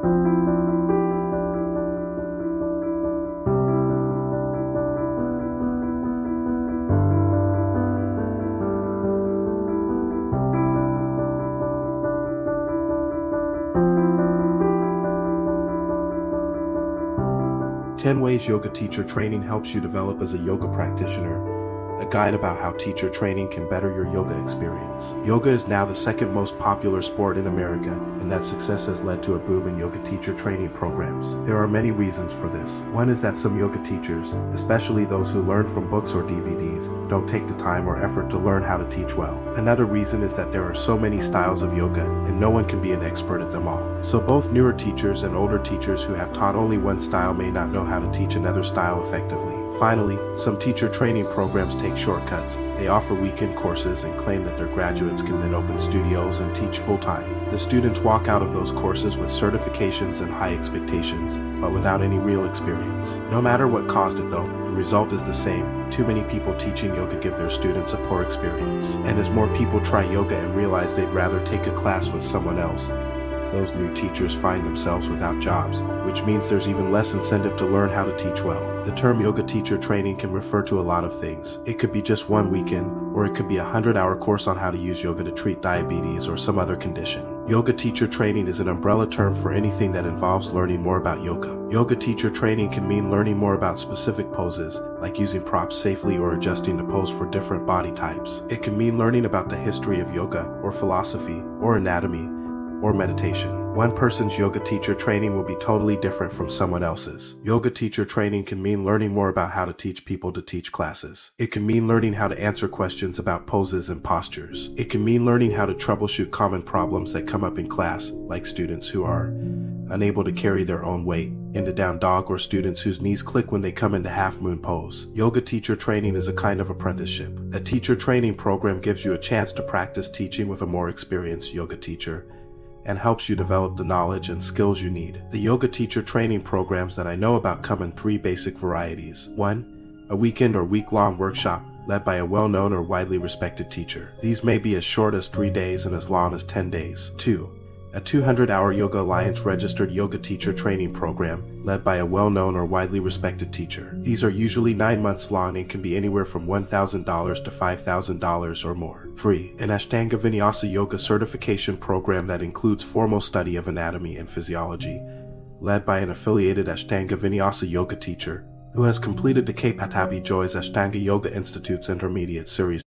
Ten Ways Yoga Teacher Training Helps You Develop as a Yoga Practitioner, a guide about how teacher training can better your yoga experience. Yoga is now the second most popular sport in America, and that success has led to a boom in yoga teacher training programs. There are many reasons for this. One is that some yoga teachers, especially those who learn from books or DVDs, don't take the time or effort to learn how to teach well. Another reason is that there are so many styles of yoga, and no one can be an expert at them all. So both newer teachers and older teachers who have taught only one style may not know how to teach another style effectively. Finally, some teacher training programs take shortcuts. They offer weekend courses and claim that their graduates can then open studios and teach full-time. The students walk out of those courses with certifications and high expectations, but without any real experience. No matter what caused it though, the result is the same. Too many people teaching yoga give their students a poor experience. And as more people try yoga and realize they'd rather take a class with someone else, those new teachers find themselves without jobs, which means there's even less incentive to learn how to teach well. The term yoga teacher training can refer to a lot of things. It could be just one weekend, or it could be a 100-hour course on how to use yoga to treat diabetes or some other condition. Yoga teacher training is an umbrella term for anything that involves learning more about yoga. Yoga teacher training can mean learning more about specific poses, like using props safely or adjusting the pose for different body types. It can mean learning about the history of yoga, or philosophy, or anatomy, or meditation. One person's yoga teacher training will be totally different from someone else's. Yoga teacher training can mean learning more about how to teach people to teach classes. It can mean learning how to answer questions about poses and postures. It can mean learning how to troubleshoot common problems that come up in class, like students who are unable to carry their own weight into down dog, or students whose knees click when they come into half moon pose. Yoga teacher training is a kind of apprenticeship. A teacher training program gives you a chance to practice teaching with a more experienced yoga teacher, and helps you develop the knowledge and skills you need. The yoga teacher training programs that I know about come in three basic varieties. 1. A weekend or week-long workshop led by a well-known or widely respected teacher. These may be as short as 3 days and as long as 10 days. 2. A 200-hour Yoga Alliance registered yoga teacher training program led by a well-known or widely respected teacher. These are usually 9 months long and can be anywhere from $1,000 to $5,000 or more. 3. An Ashtanga Vinyasa yoga certification program that includes formal study of anatomy and physiology, led by an affiliated Ashtanga Vinyasa yoga teacher who has completed the K. Pattabhi Joy's Ashtanga Yoga Institute's Intermediate Series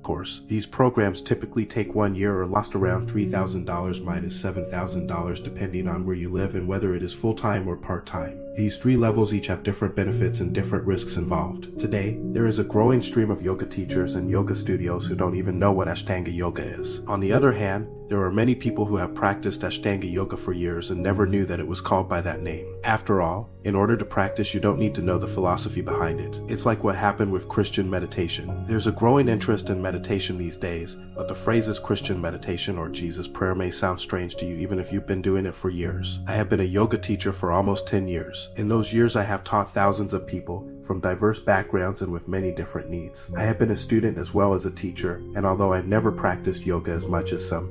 course. These programs typically take 1 year or last around $3,000 minus $7,000 depending on where you live and whether it is full-time or part-time. These three levels each have different benefits and different risks involved. Today, there is a growing stream of yoga teachers and yoga studios who don't even know what Ashtanga Yoga is. On the other hand, there are many people who have practiced Ashtanga Yoga for years and never knew that it was called by that name. After all, in order to practice, you don't need to know the philosophy behind it. It's like what happened with Christian meditation. There's a growing interest in meditation these days, but the phrases Christian meditation or Jesus prayer may sound strange to you even if you've been doing it for years. I have been a yoga teacher for almost 10 years. In those years, I have taught thousands of people from diverse backgrounds and with many different needs. I have been a student as well as a teacher, and although I've never practiced yoga as much as some,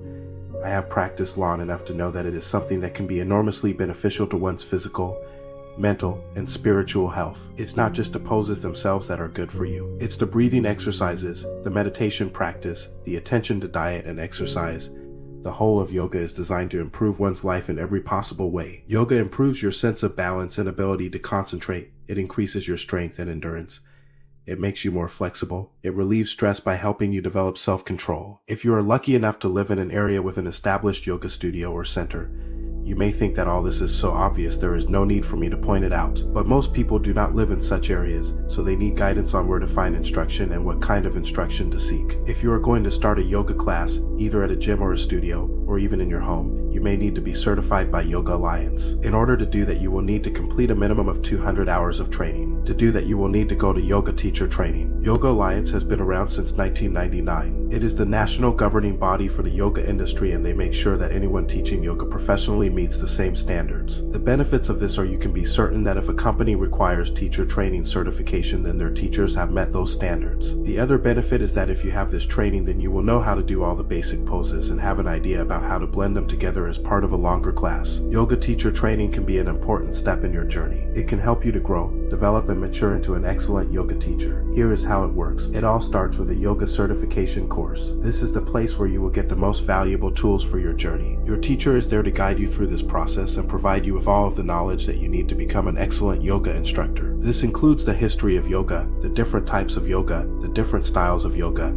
I have practiced long enough to know that it is something that can be enormously beneficial to one's physical, mental, and spiritual health. It's not just the poses themselves that are good for you. It's the breathing exercises, the meditation practice, the attention to diet and exercise. The whole of yoga is designed to improve one's life in every possible way. Yoga improves your sense of balance and ability to concentrate. It increases your strength and endurance. It makes you more flexible. It relieves stress by helping you develop self-control. If you are lucky enough to live in an area with an established yoga studio or center, you may think that all this is so obvious there is no need for me to point it out. But most people do not live in such areas, so they need guidance on where to find instruction and what kind of instruction to seek. If you are going to start a yoga class, either at a gym or a studio, or even in your home, you you may need to be certified by Yoga Alliance. In order to do that, you will need to complete a minimum of 200 hours of training. To do that, you will need to go to yoga teacher training. Yoga Alliance has been around since 1999. It is the national governing body for the yoga industry, and they make sure that anyone teaching yoga professionally meets the same standards. The benefits of this are you can be certain that if a company requires teacher training certification, then their teachers have met those standards. The other benefit is that if you have this training, then you will know how to do all the basic poses and have an idea about how to blend them together as part of a longer class. Yoga teacher training can be an important step in your journey. It can help you to grow, develop, and mature into an excellent yoga teacher. Here is how it works. It all starts with a yoga certification course. This is the place where you will get the most valuable tools for your journey. Your teacher is there to guide you through this process and provide you with all of the knowledge that you need to become an excellent yoga instructor. This includes the history of yoga, the different types of yoga, the different styles of yoga,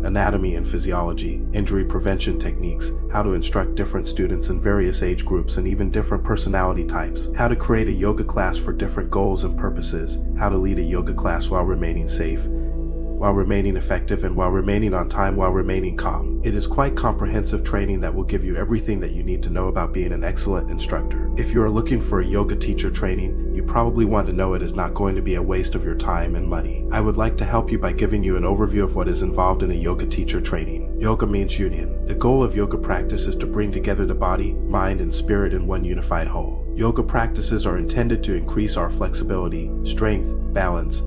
anatomy and physiology, injury prevention techniques, how to instruct different students in various age groups and even different personality types, how to create a yoga class for different goals and purposes, how to lead a yoga class while remaining safe, while remaining effective, and while remaining on time, while remaining calm. It is quite comprehensive training that will give you everything that you need to know about being an excellent instructor. If you are looking for a yoga teacher training, you probably want to know it is not going to be a waste of your time and money. I would like to help you by giving you an overview of what is involved in a yoga teacher training. Yoga means union. The goal of yoga practice is to bring together the body, mind, and spirit in one unified whole. Yoga practices are intended to increase our flexibility, strength, balance,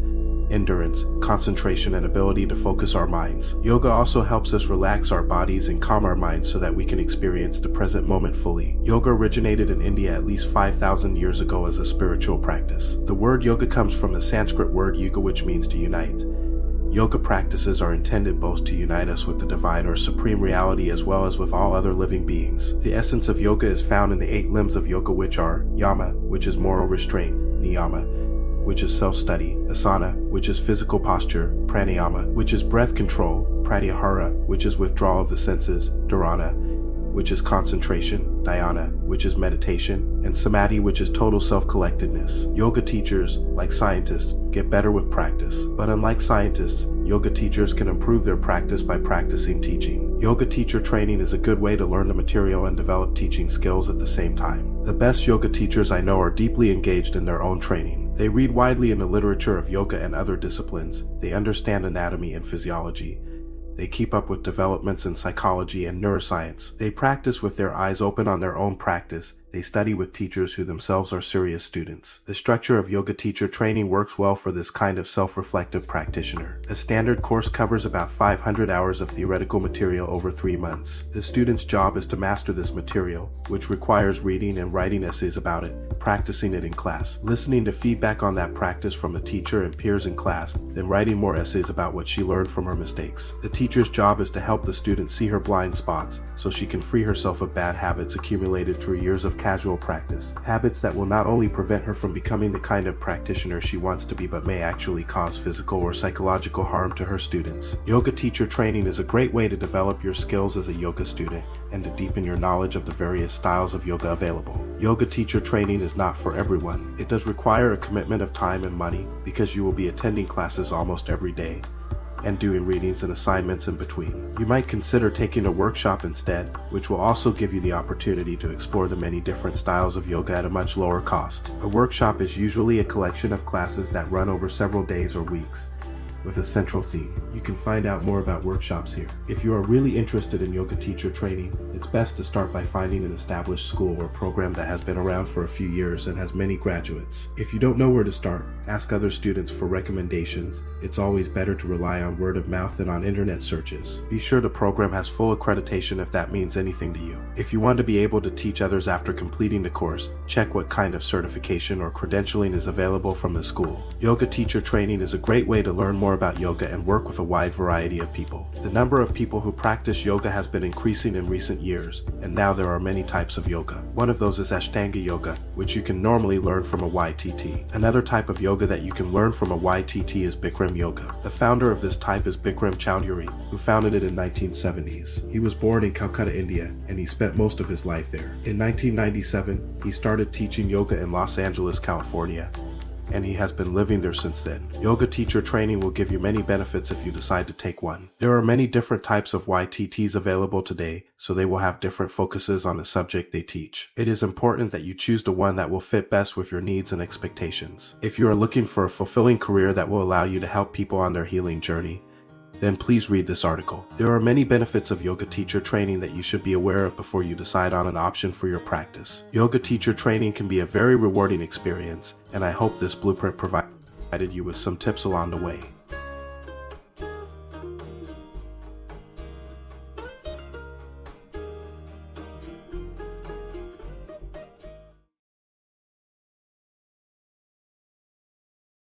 endurance, concentration, and ability to focus our minds. Yoga also helps us relax our bodies and calm our minds so that we can experience the present moment fully. Yoga originated in India at least 5,000 years ago as a spiritual practice. The word yoga comes from the Sanskrit word yuga, which means to unite. Yoga practices are intended both to unite us with the divine or supreme reality as well as with all other living beings. The essence of yoga is found in the 8 limbs of yoga, which are yama, which is moral restraint, niyama, which is self-study, asana, which is physical posture, pranayama, which is breath control, pratyahara, which is withdrawal of the senses, dharana, which is concentration, dhyana, which is meditation, and samadhi, which is total self-collectedness. Yoga teachers, like scientists, get better with practice. But unlike scientists, yoga teachers can improve their practice by practicing teaching. Yoga teacher training is a good way to learn the material and develop teaching skills at the same time. The best yoga teachers I know are deeply engaged in their own training. They read widely in the literature of yoga and other disciplines. They understand anatomy and physiology. They keep up with developments in psychology and neuroscience. They practice with their eyes open on their own practice. They study with teachers who themselves are serious students. The structure of yoga teacher training works well for this kind of self-reflective practitioner. A standard course covers about 500 hours of theoretical material over 3 months. The student's job is to master this material, which requires reading and writing essays about it, practicing it in class, listening to feedback on that practice from the teacher and peers in class, then writing more essays about what she learned from her mistakes. The teacher's job is to help the student see her blind spots so she can free herself of bad habits accumulated through years of casual practice. Habits that will not only prevent her from becoming the kind of practitioner she wants to be, but may actually cause physical or psychological harm to her students. Yoga teacher training is a great way to develop your skills as a yoga student and to deepen your knowledge of the various styles of yoga available. Yoga teacher training is not for everyone. It does require a commitment of time and money because you will be attending classes almost every day and doing readings and assignments in between. You might consider taking a workshop instead, which will also give you the opportunity to explore the many different styles of yoga at a much lower cost. A workshop is usually a collection of classes that run over several days or weeks, with a central theme. You can find out more about workshops here. If you are really interested in yoga teacher training, it's best to start by finding an established school or program that has been around for a few years and has many graduates. If you don't know where to start, ask other students for recommendations. It's always better to rely on word of mouth than on internet searches. Be sure the program has full accreditation if that means anything to you. If you want to be able to teach others after completing the course, check what kind of certification or credentialing is available from the school. Yoga teacher training is a great way to learn more about yoga and work with a wide variety of people. The number of people who practice yoga has been increasing in recent years, and now there are many types of yoga. One of those is Ashtanga yoga, which you can normally learn from a YTT. Another type of yoga that you can learn from a YTT is Bikram yoga. The founder of this type is Bikram Choudhury, who founded it in 1970s. He was born in Calcutta, India, and he spent most of his life there. In 1997, he started teaching yoga in Los Angeles, California, and he has been living there since then. Yoga teacher training will give you many benefits if you decide to take one. There are many different types of YTTs available today, so they will have different focuses on the subject they teach. It is important that you choose the one that will fit best with your needs and expectations. If you are looking for a fulfilling career that will allow you to help people on their healing journey, then please read this article. There are many benefits of yoga teacher training that you should be aware of before you decide on an option for your practice. Yoga teacher training can be a very rewarding experience, and I hope this blueprint provided you with some tips along the way.